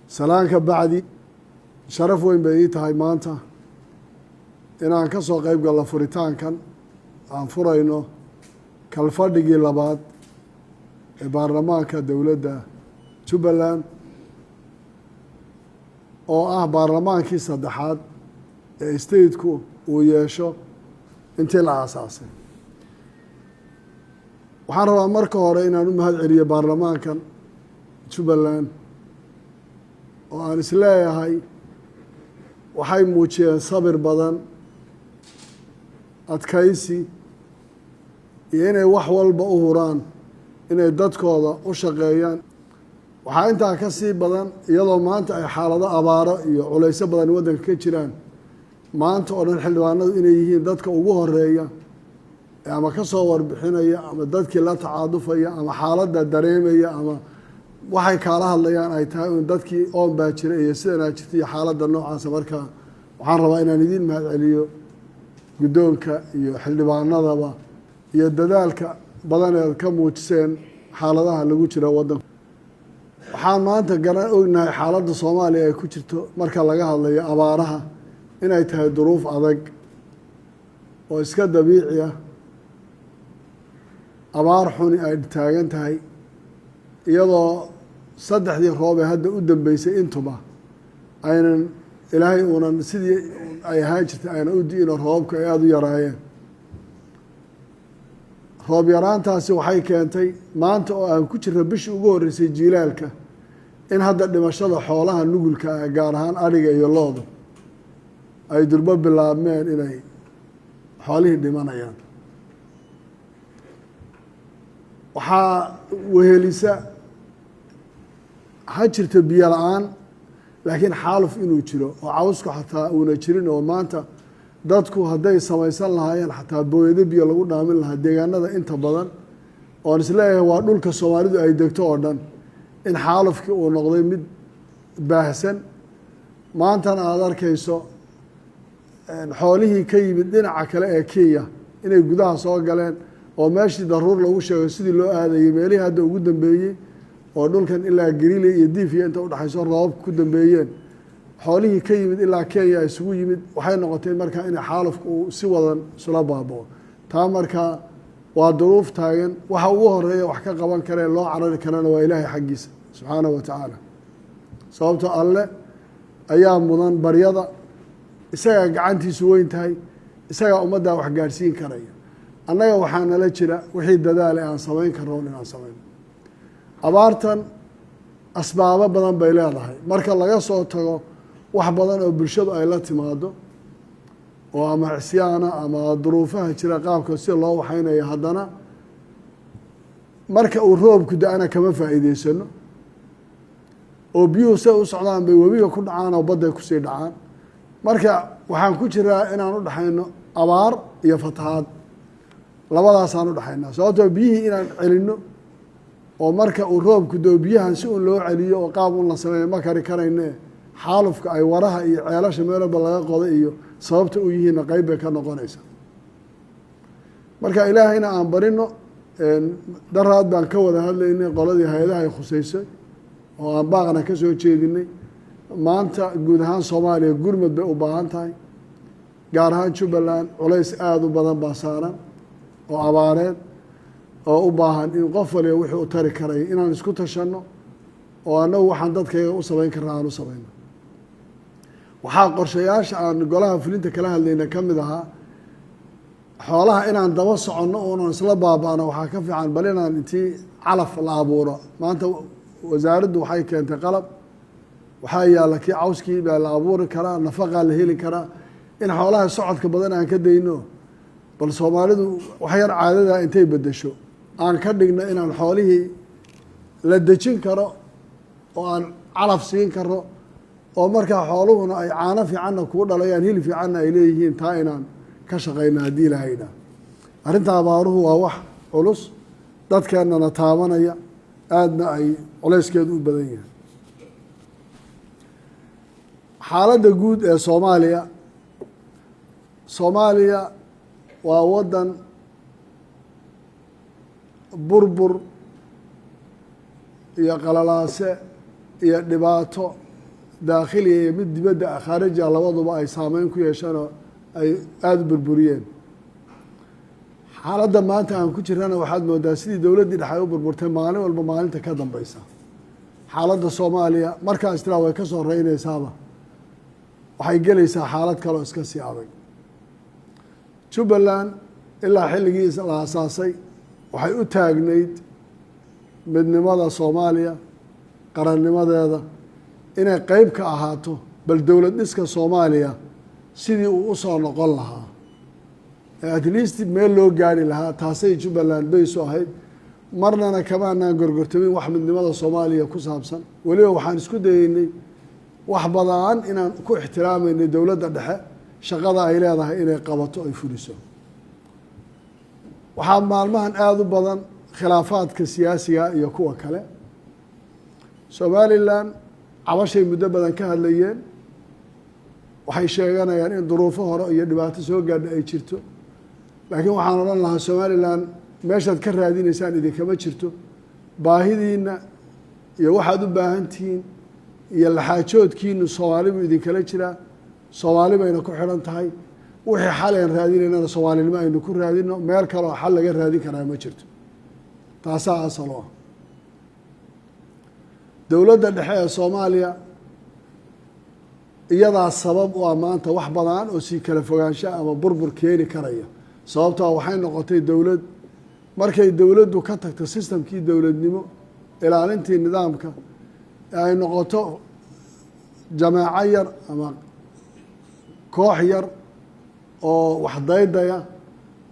salaanka bacdi sharaf weyn bay ii tahay maanta inaan ka soo qayb galno furitaankan aan furayno kalfadhigii labaad ee baarlamaanka dowladda Jubbaland oo ah baarlamaankii saddexaad ee state-ku uu yeesho intii la aasaasay. waxaan rabaa marka hore inaan u mahad celiyo baarlamaankan Jubbaland oo aan isleeyahay waxay muujiyeen sabir badan, adkaysi iyo inay wax walba u huraan inay dadkooda u shaqeeyaan. waxaa intaa ka sii badan iyadoo maanta ay xaalado abaaro iyo culaysyo badan waddanka ka jiraan, maanta oo dhan xildhibaanadu inay yihiin dadka ugu horeeya ama ka soo warbixinaya ama dadkii la tacaadufaya ama xaaladda dareemaya ama waxay kaala hadlayaan ay tahay in dadkii oon baa jira iyo sidanaa jirta iyo xaaladda noocaasa. marka waxaan rabaa inaan idiin mahad celiyo guddoonka iyo xildhibaanadaba iyo dadaalka badan eed ka muujiseen xaaladaha lagu jira waddanka. waxaan maanta garan ognahay xaaladda Soomaaliya ay ku jirto marka laga hadlayo abaaraha inay tahay duruuf adag oo iska dabiici ah, abaar xuni ay taagan tahay iyadoo saddexdii roob ee hadda u dambeysay intuba aynan ilaahay uunan sidii ay ahaan jirtay aynan u di'ino, roobka ay aada u yaraayeen. roob yaraantaasi waxay keentay maanta oo aan ku jirna bishii ugu horreysay jiilaalka in hadda dhimashada xoolaha nugulka ah gaar ahaan adhiga iyo looda ay durbo bilaabmeen inay xoolihii dhimanayaan. waxaa wehelisa ha jirto biyo la-aan laakiin xaaluf inuu jiro oo cawsku xataa uuna jirin, oo maanta dadku hadday samaysan lahaayeen xataa booyado biyo lagu dhaamin lahaa deegaanada inta badan oon isleeyahay waa dhulka Soomaalidu ay degto oo dhan, in xaalufkii uu noqday mid baahsan. maantana aada arkayso xoolihii ka yimid dhinaca kale ee Kenya inay gudaha soo galeen oo meeshii daruur lagu sheego sidii loo aadayay meelihii hadda ugu dambeeyey oo dhulkan ilaa Gariile iyo Diifiya inta u dhaxayso roobabka ku dambeeyeen xoolihii ka yimid ilaa Kenya isugu yimid. waxay noqotay markaa in xaalufku uu si wadan isla baabao. taa markaa waa duruuf taagan. waxa ugu horeeya wax ka qaban karee loo carari karana waa ilaahay xaggiisa subxaanahu wa tacaala, sababto alle ayaa mudan baryada, isagaa gacantiisu weyn tahay, isagaa ummaddaa wax gaadhsiin karaya. annaga waxaa nala jira wixii dadaale aan samayn karno inaan samayno. abaartan asbaabo badan bay leedahay marka laga soo tago wax badan oo bulshadu ay la timaado oo ama cisyaana ama duruufaha jira qaabka si loo waxaynayo, haddana marka uu roobku da-ana kama faa'iideysano oo biyuhu say u socdaan bay webiga ku dhacaan oo badday kusii dhacaan. marka waxaan ku jiraa inaan u dhaxayno abaar iyo fatahaad, labadaasaan u dhaxaynaa. sababtoo biyihii inaan celinno oo marka uu roobku doo biyahan si un loo celiyo oo qaab un la sameeyo ma kari karayne, xaalufka ay waraha iyo ceelasha meelba laga qoda iyo sababta u yihiinna qayb bay ka noqonaysa. marka ilaahayna aan barino. daraad baan ka wada hadlaynay qoladii hay-adaha ay khuseysay oo aan baaqna ka soo jeedinay. maanta guud ahaan Soomaaliya gurmad bay u baahan tahay, gaar ahaan Jubbaland culays aada u badan baa saaran oo abaareed oo u baahan in qof waliba wixii u tari karaya inaan isku tashanno oo annagu waxaan dadkayga u samayn karnaa aan u samayno. waxaa qorshayaasha aan golaha fulinta kala hadlayna ka mid ahaa xoolaha inaan daba soconno oonan isla baaba'no. waxaa ka fiican bal inaan intii calaf la abuuro. maanta wasaaraddu waxay keentay qalab, waxaa yaalla kii cawskii baa la abuuri karaa, nafaqaa la heli karaa. in xoolaha socodka badan aan ka dayno, bal Soomaalidu wax yar caadada intay beddesho aan ka dhigno inaan xoolihii la dejin karo oo aan calaf siin karo oo markaa xooluhuna ay caano fiicanna kuu dhalayaan, hilib fiicanna ay leeyihiin. taa inaan ka shaqayna haddii ilaahayna. arrinta abaaruhu waa wax culus, dadkeennana taabanaya, aadna ay culayskeedu u badan yahay. xaaladda guud ee Soomaaliya waa waddan burbur iyo qalalaase iyo dhibaato daakhiliya iyo mid dibadda khaarija labaduba ay saameyn ku yeesheen oo ay aada u burburiyeen xaaladda maanta aan ku jirnana waxaad moodaa sidii dowladdii dhexe ay u burburtay maalin walba maalinta ka dambeysa xaaladda soomaaliya markaas tiraa way ka soo reynaysaaba waxay gelaysaa xaalad kaloo iska sii adag jubbaland ilaa xilligii la asaasay waxay u taagnayd midnimada soomaaliya qarannimadeeda inay qeyb ka ahaato bal dowlad dhiska soomaaliya sidii uu u soo noqon lahaa at least meel loo gaari lahaa taasay jubbaland baysu ahayd marnana kamaanaan gorgortamin wax midnimada soomaaliya ku saabsan weliba waxaan isku dayeynay wax badan inaan ku ixtiraameynay dowladda dhexe shaqada ay leedahay inay qabato ay fuliso waxaa maalmahan aada u badan khilaafaadka siyaasiga iyo kuwa kale somalilan cabashay muddo badan ka hadlayeen waxay sheeganayaan in duruufo hore iyo dhibaato soo gaadha ay jirto laakiin waxaan odhan lahaa somalilan meeshaad ka raadinaysaan idinkama jirto baahidiina iyo waxaad u baahan tihiin iyo laxaajoodkiinu soomaali buu idinkala jiraa soomaali bayna ku xidhan tahay wixii xal aan raadinaynana soomaalinimo aynu ku raadino meel kaloo xal laga raadin karaa ma jirto taasaa asal o ah dowladda dhexe ee soomaaliya iyadaa sabab u ah maanta wax badan oo sii kala fogaansha ama burbur keeni karaya sababtaa waxay noqotay dowlad markay dowladdu ka tagto sistamkii dowladnimo ilaalintii nidaamka ay noqoto jamaaco yar ama koox yar oo wax daydaya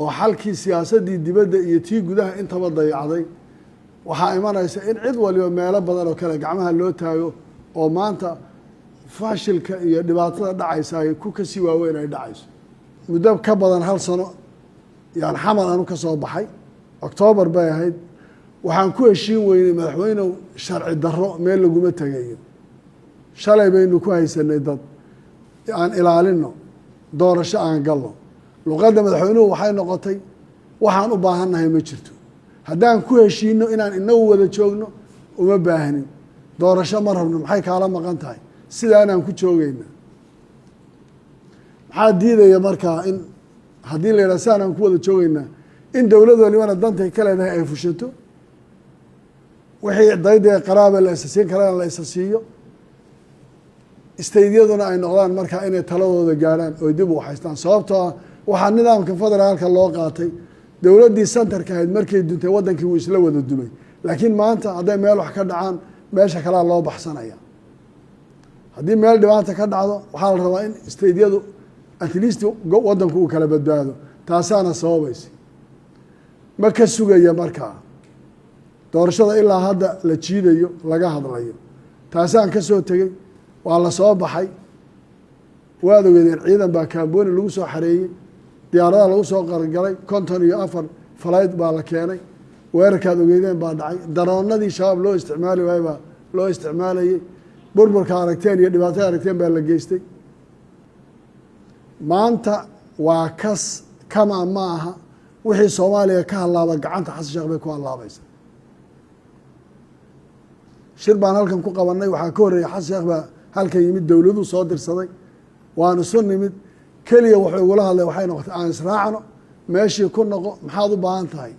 oo xalkii siyaasaddii dibadda iyo tii gudaha intaba dayacday waxaa imanaysa in cid waliba meelo badan oo kale gacmaha loo taago oo maanta fashilka iyo dhibaatada dhacaysa ay ku kasii waaweyn ay dhacayso muddo ka badan hal sano yaan xamar anu ka soo baxay octoobar bay ahayd waxaan ku heshiin weynay madaxweynew sharci darro meel laguma tegayo shalay baynu ku haysanay dad aan ilaalino doorasho aan galno luqadda madaxweynuhu waxay noqotay waxaan u baahannahay ma jirto haddaan ku heshiino inaan inagu wada joogno uma baahnin doorasho ma rabno maxay kaala maqan tahay sidaanaan ku joogayna maxaa diidaya markaa in haddii la yidhaha sidaanaan ku wada joogeynaa in dowlad walibana dantay ka leedahay ay fushato wixii daydee qaraaba la isasiin karana la isa siiyo istaydyaduna ay noqdaan markaa inay taladooda gaadhaan oy dib u haystaan sababtoo ah waxaa nidaamka federaalka loo qaatay dowladdii centerka ahayd markay duntay waddankii wuu isla wada dumay laakiin maanta hadday meel wax ka dhacaan meesha kalea loo baxsanaya haddii meel dhibaata ka dhacdo waxaa la rabaa in istaydyadu at least waddanku uu kala badbaado taasaana sababaysa ma ka sugaya markaa doorashada ilaa hadda la jiidayo laga hadlayo taasaan ka soo tegey waa la soo baxay waad ogeedeen ciidan baa kaambooni lagu soo xareeyey diyaaradaha lagu soo qargalay 54 falayd baa la keenay weerarkaad ogeydeen baa dhacay daroonadii shabaab loo isticmaali waayey baa loo isticmaalayey burburka aragteen iyo dhibaatada aragteen baa la geystay maanta waa kas kama ma aha wixii soomaaliya ka hallaaba gacanta xasan sheekh bay ku hallaabaysa shir baan halkan ku qabanay waxaa ka horreeyay xasan sheekh baa halkan yimid dowladuu soo dirsaday waan isu nimid keliya wuxuu igula hadlay waxay noqotay aan israacno meeshii ku noqo maxaad u baahan tahay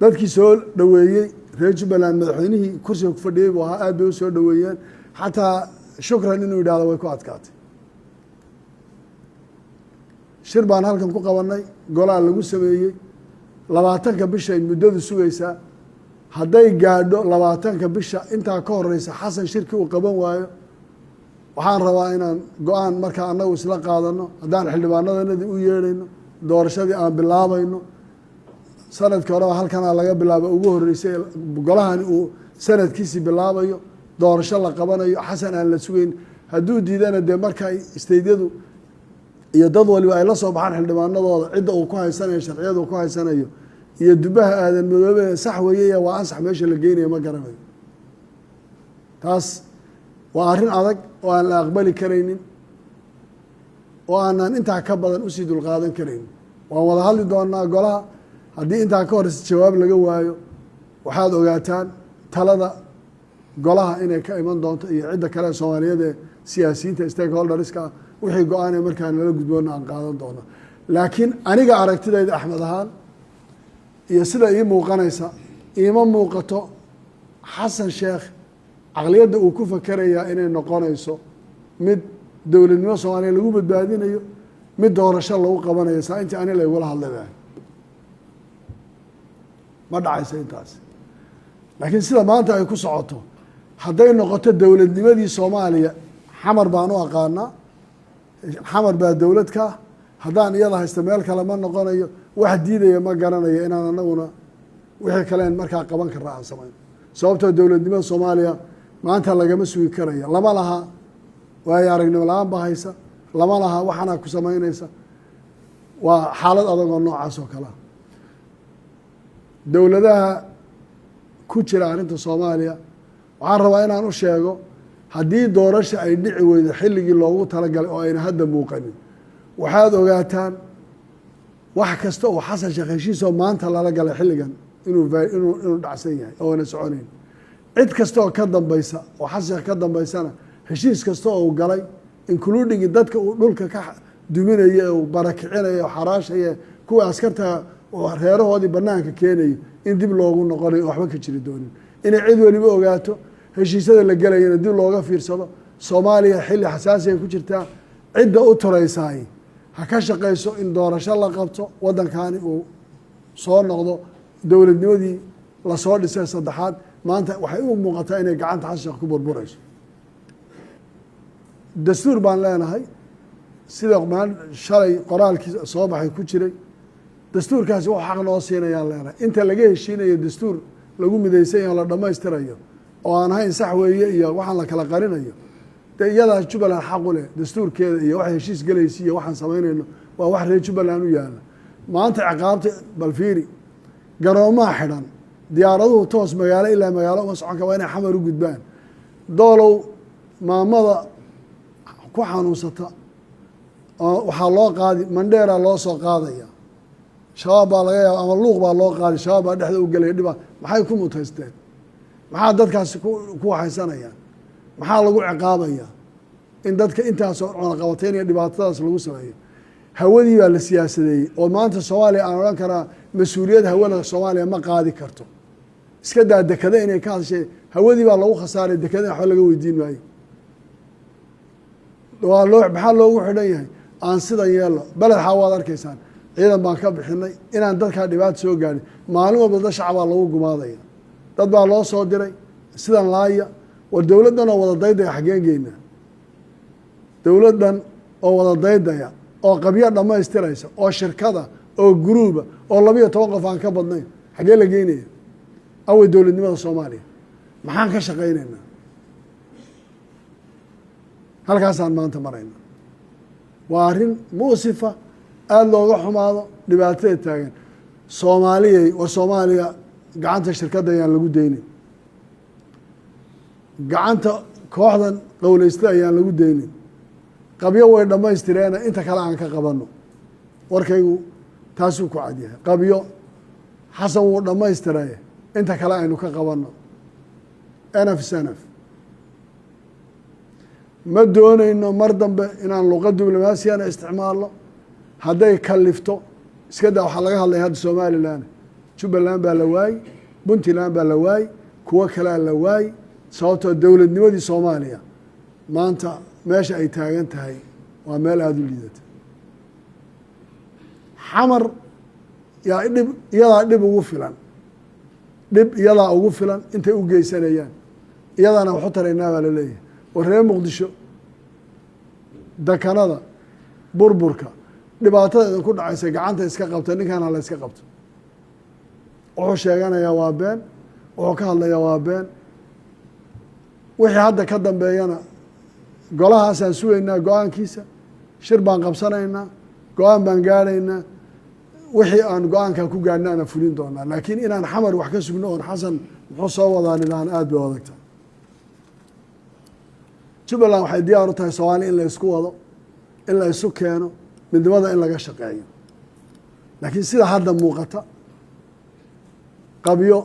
dadkii soo dhoweeyey reer jubbaland madaxweynihii kursiga ku fadhiyey buu ahaa aad bay u soo dhoweeyeen xataa shukran inuu yidhahdo way ku adkaatay shir baan halkan ku qabanay golaa lagu sameeyey 20ka bisha ay muddadu sugaysaa hadday gaadho 20ka bisha intaa ka horeysa xasan shirki uu qaban waayo waxaan rabaa inaan go-aan markaa annagu isla qaadano haddaan xildhibaanadanadii u yeedhayno doorashadii aan bilaabayno sanadkii horeba halkanaa laga bilaaba ugu horeysay golahani uu sanadkiisii bilaabayo doorasho la qabanayo xasan aan la sugeyn hadduu diidana dee markaa istaydyadu iyo dad waliba ay la soo baxaan xildhibaanadooda cidda uu ku haysanayo sharciyada uu ku haysanayo iyo dubaha aadan madoobe sax weeye waa ansax meesha la geynayo ma garanayo taas waa arrin adag oo aan la aqbali karaynin oo aanan intaa ka badan usii dulqaadan karaynin waan wada hadli doonaa golaha haddii intaa ka horeysa jawaab laga waayo waxaad ogaataan talada golaha inay ka iman doonto iyo cidda kale Soomaaliyeed ee siyaasiyiinta stakeholderska wixii go'aanay markaan nala gudboona aan qaadan doono laakiin aniga aragtidayda Axmed ahaan iyo sida ii muuqanaysa iima muuqato xasan sheekh aqliyadda uu ku fakarayaa inay noqonayso mid dowladnimo Soomaaliya lagu badbaadinayo mid doorasho lagu qabanayo saa intii ani laygula hadlayay ma dhacaysa intaas laakiin sida maanta ay ku socoto hadday noqoto dowladnimadii Soomaaliya xamar baan u aqaanaa xamar baa dowlad ka haddaan iyada haysta meel kale ma noqonayo wax diidaya ma garanayo inaan anaguna wixii kaleen markaa qaban karnaa aan samayn sababtoo dowladnimada Soomaaliya maanta lagama sugi karayo lama laha waayo aragnimo la-aan baa haysa lama laha waxaana ku samaynaysa waa xaalad adag oo noocaas oo kale ah dowladaha ku jira arrinta Soomaaliya waxaan rabaa inaan u sheego haddii doorasho ay dhici weydo xilligii loogu talagalay oo ayna hadda muuqanin waxaad ogaataan wax kasta oo xasan sheekh heshiisoo maanta lala galay xilligan inuu dhacsan yahay oo ayna soconayn cid kasta oo ka dambaysa oo xasan sheekh ka dambaysana heshiis kasta oo uu galay including dadka uu dhulka ka duminaya oo barakicinaya oo xaraashaya kuwa askarta oo reerahoodii banaanka keenayo in dib loogu noqonayo waxba ka jiri doonin inay cid waliba ogaato heshiisyada la galayana dib looga fiirsado Soomaaliya xilli xasaasi ay ku jirtaa cidda u turaysaay ha ka shaqayso in doorasho la qabto waddankani uu soo noqdo dowladnimadii la soo dhisay saddexaad maanta waxay u muuqataa inay gacanta xasan sheekh ku burburayso dastuur baan leenahay sida shalay qoraalkii soo baxay ku jiray dastuurkaasi wax xaq noo siinayaan leenahay inta laga heshiinayo dastuur lagu midaysan yahay la dhammaystirayo oo aan ahayn sax weeye iyo waxaan la kala qarinayo dee iyadaa Jubbaland xaq u leh dastuurkeeda iyo waxa heshiis galaysa iyo waxaan samaynayno waa wax reer Jubbaland u yaala maanta ciqaabta balfiiri garoomaha xidhan diyaaraduhu toos magaalo ilaa magaalo uma socon kara waa inay xamar u gudbaan doolow maamada ku xanuunsata waxaa loo qaadi mandheera loo soo qaadaya shabaab baa laga yaaba ama luuq baa loo qaadi shabaab baa dhexda u gelaya dhiba maxay ku mutaysteen maxaa dadkaasi ku waxaysanayaan maxaa lagu ciqaabayaa in dadka intaasoo cunaqabateyn iyo dhibaatadaas lagu sameeyo hawadii baa la siyaasadeeyey oo maanta Soomaaliya aan odhan karaa mas-uuliyad hawada Soomaaliya ma qaadi karto iska daa dekada inay ka hadashay hawadii baa lagu khasaaray dekada waxba laga weydiin maayo maxaa loogu xidhan yahay aan sidan yeelno beled xaa waad arkaysaan ciidan baan ka bixinay inaan dadkaa dhibaato soo gaadhin maalin walba dad shacabaa lagu gumaadaya dad baa loo soo diray sidan laaya war dowladdan oo wada daydaya xaggeen geynaa dowladdan oo wada daydaya oo qabyo dhammaystiraysa oo shirkada oo guruuba oo 12 qof aan ka badnayn xaggee la geynaya away dowladnimada Soomaaliya maxaan ka shaqaynaynaa halkaasaan maanta marayna waa arrin muusifa aada looga xumaado dhibaatada taagan Soomaaliya gacanta shirkadda ayaan lagu daynin gacanta kooxdan qowleysta ayaan lagu daynin qabyo way dhammaystireena inta kale aan ka qabanno warkaygu taasuu ku cadyahay qabyo xasan wuu dhammaystiraye inta kale aynu ka qabanno enaf sanaf ma doonayno mar dambe inaan luqad diblomaasiyana isticmaalno hadday kalifto iska daa waxaa laga hadlaya hadda Somaliland Jubbaland baa la waayey Puntland baa la waayey kuwo kalea la waayey sababtoo dowladnimadii Soomaaliya maanta meesha ay taagan tahay waa meel aada u liidata xamar yaa iyadaa ugu filan intay u geysanayaan iyadaana waxu taraynaa baa la leeyahay oo reer Muqdisho dekanada burburka dhibaatada idinku dhacaysa gacanta iska qabta ninkaana la iska qabto wuxuu sheeganayaa waa been wuxuu ka hadlayaa waa been wixii hadda ka dambeeyana golahaasaan sugaynaa go-aankiisa shir baan qabsanaynaa go-aan baan gaadhaynaa wixii aan go-aankaa ku gaadhna ana fulin doonaa laakiin inaan xamar wax ka sugno oon xasan muxuu soo wadaa nidaan aada bay adagta Jubbaland waxay diyaar u tahay Soomaaliya in la isku wado in la isu keeno midnimada in laga shaqeeyo laakiin sida hadda muuqata qabyo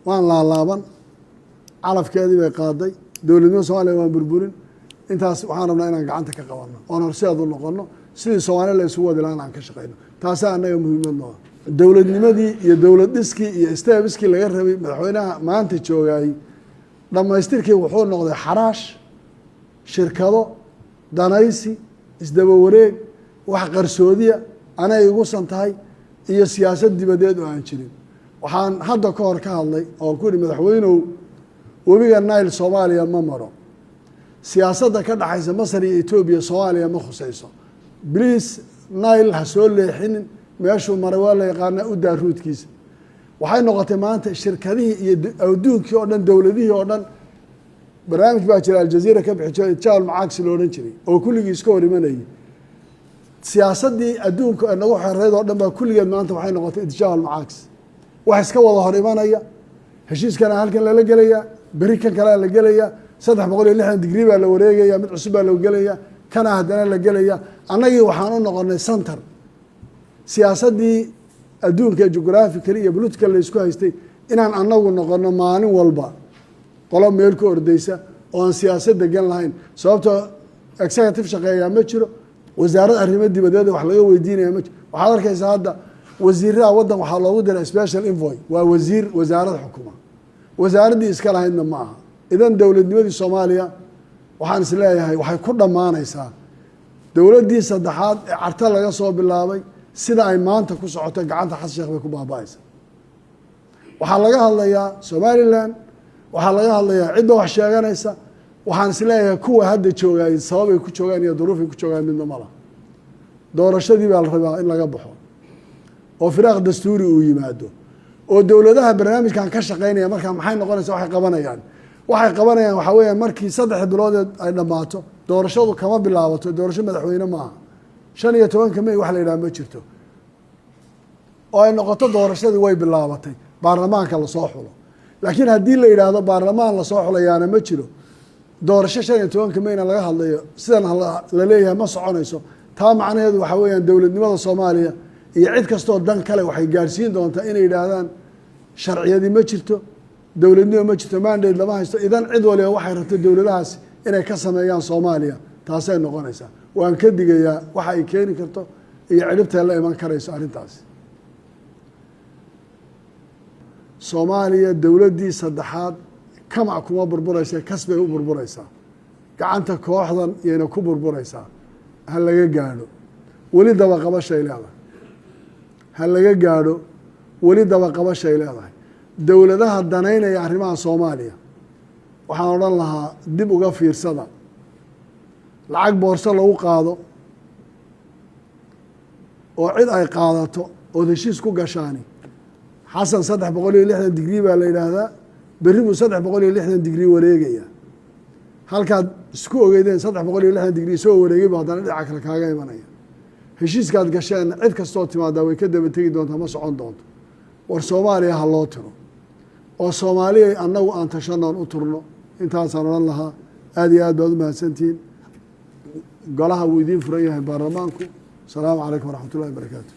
waan laalaaban calafkeedii bay qaaday dowladnimada Soomaaliya waan burburin intaas waxaan rabnaa inaan gacanta ka qabanno oon horseed u noqono sidii Soomaaliya la isugu wadi lahayn aan ka shaqeyno taasaa anaga muhiimad noo dowladnimadii iyo dowlad dhiskii iyo istabiskii laga rabay madaxweynaha maanta joogay dhamaystirkii wuxuu noqday xaraash shirkado danaysi isdaba wareeg wax qarsoodiya anay igu santahay iyo siyaasad dibadeed oo aan jirin waxaan hadda ka hor ka hadlay oo ku yiri madaxweynuhu webiga Nile Soomaaliya ma maro siyaasadda ka dhaxaysa Masar iyo Ethiopia Soomaaliya ma khusayso please Nile ha soo leexinin meeshuu maray waa la yaqaanaa u daaruudkiisa waxay noqotay maanta shirkadihii iyo adduunkii oo dhan dowladihii oo dhan barnaamij baa jira Aljazeera ka bixi jiray jaal macaagsi loo oran jiray oo kulligii iska hor imanayay siyaasaddii adduunka ee nagu xereed oo dhan baa kulligeed maanta waxay noqotay jaal macaagsi wax iska wada hor imanaya heshiiskana halkan lala gelaya beri kan kale la gelaya 360 degree baa la wareegaya mid cusub baa la gelaya kana hadana la gelaya annagii waxaan u noqonay center siyaasaddii adduunka geographical iyo political la isku haystay inaan annagu noqono maalin walba qolo meel ku ordaysa oo aan siyaasadda gan lahayn sababtoo executive shaqeeya ma jiro wasaaradda arrimaha dibadda wax laga weydiinayo ma jiro waxaad arkaysaa hadda wasiirada waddan waxaa loogu diray special envoy waa wasiir wasaaradda xukuma wasaaraddii iska lahaydna ma aha idan dowladnimadii Soomaaliya waxaan is leeyahay waxay ku dhamaanaysaa dowladdii saddexaad ee carta laga soo bilaabay sida ay maanta ku socoto gacanta Xasan Sheekh bay ku baabaaysaa waxaa laga hadlayaa Somaliland waxaa laga hadlayaa cidda wax sheeganaysa waxaan is leeyahay kuwa hadda joogay sabab ay ku joogaan iyo duruuf ay ku joogaan midna ma laha doorashadii baa la rabaa in laga baxo oo firaaq dastuuri uu yimaado oo dowladaha barnaamijkan ka shaqeynaya markaa maxay noqonaysaa waxay qabanayaan waxa weeyaan markii 3 bilood ay dhamaato doorashadu kama bilaabato doorasho madaxweyne maaha 15 May wax la yiraahdo ma jirto oo ay noqoto doorashadii way bilaabatay baarlamaanka la soo xulo laakiin haddii la yiraahdo baarlamaan la soo xulayaana ma jiro doorasho 15 May laga hadlayo sidan la leeyahay ma soconayso taa macnaheedu waxa weeyaan dowladnimada Soomaaliya iyo cid kastoo dan kale waxay gaarsiin doontaa inay yiraahdaan sharciyadii ma jirto dowladnimo ma jirto mandate lama haysto idan cid waliba waxay rabto dowladahaas inay ka sameeyaan Soomaaliya taasay noqonaysaa waan ka digayaa waxa ay keeni karto iyo cilibta la iman karayso arrintaas Soomaaliya dowladdii saddexaad kama kuma burburaysa kasbay u burburaysaa gacanta kooxdan iyana ku burburaysaa hal laga gaadho wali daba qabashay leedahay hal laga gaadho wali daba qabashay leedahay dowladaha danaynaya arrimaha Soomaaliya waxaan oran lahaa dib uga fiirsada lacag boorso lagu qaado oo cid ay qaadato oo heshiis ku gashaani xasan 360 degree baa la yiraahdaa berri buu 360 degree wareegaya halkaad isku ogeydeen 360 degree soo wareegay baa haddana dhinaca kale kaaga imanaya heshiiskaad gasheen cid kastoo timaada way ka daba tegi doontaa ma socon doonto war Soomaaliya ha loo tiro oo Soomaaliya annagu aan tashanoon u turno intaasaan oran lahaa aad iyo aad baad u mahadsantihiin golaha wuu idiin furan yahay baarlamaanku asalaamu calaykum waraxmatullahi wabarakaatu